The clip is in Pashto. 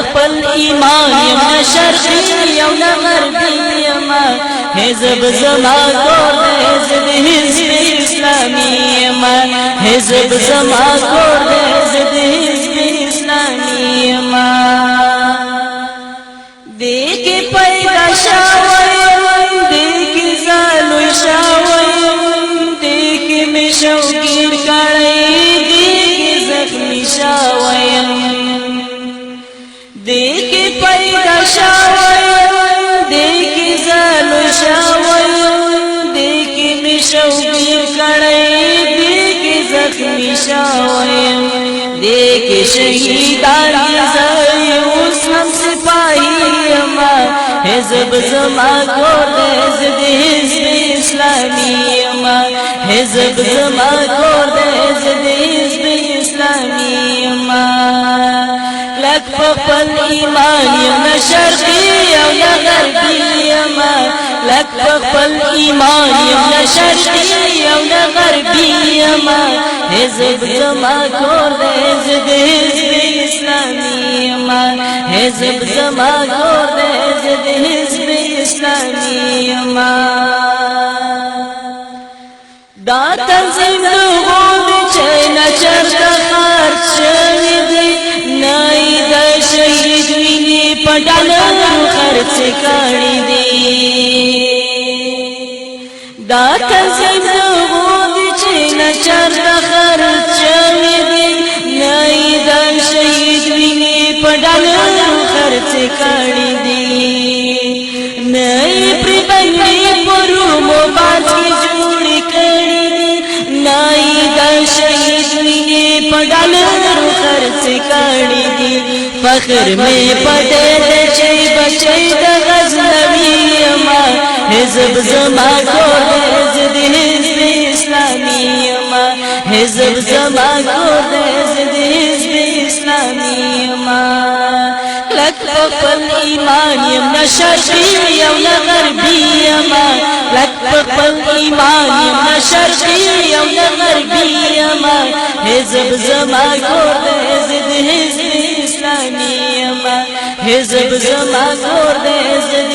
خپل ایمان یم نه شرقي او نه غربي یم حزب زما کور دی زه د حزب اسلامي یم حزب زما کور دی زه د حزب اسلامي یم دې کې پیدا شوم دې کې زالوی شوم دې کې مې شوګیر کړی دې کې زخمي شوم دې کې پیدا شوم دې کې زالوی شوم دې کې مې شوګیر کړی دې کې زخمي شوم دې کې شهیدان زوی اوس هم سپاهی حزب زما کور دی زه د حزب اسلامي یم حزب زما کور دی زه د حزب اسلامي یم لک په خپل ایمان یم نه شرقي او نه غربي یم لک په خپل ایمان یم نه شرقي او نه غربي یم حزب زما کور دی زه د حزب اسلامي یم حزب زما کور دی زه د حزب اسلامي یم دا تنظیم دغو چې نه چرته خرڅ شوي دي نه یې د شهید وینې په ډالرو خرڅ کړي دي دا تنظیم دغو چې نه چرته خرڅ شوي دي نه یې د شهید وینې په ډالرو خرڅ کړي دي نه یې پرې بندي په رومو باز کې جوړې کړي دي نه یې د شهید وینې په ډالرو خرڅ کړي دي فخر مې په دې دی چې بچی د غزنوي یم حزب زما کور دی زه د حزب اسلامي یم حزب زما کور دی زه د حزب اسلامي یم لک په خپل ایمان یم نه شرقي او نه غربي یم لک په خپل ایمان یم نه شرقي او نه غربي یم حزب زما کور دی زه د حزب اسلامي یم حزب زما کور دی زه د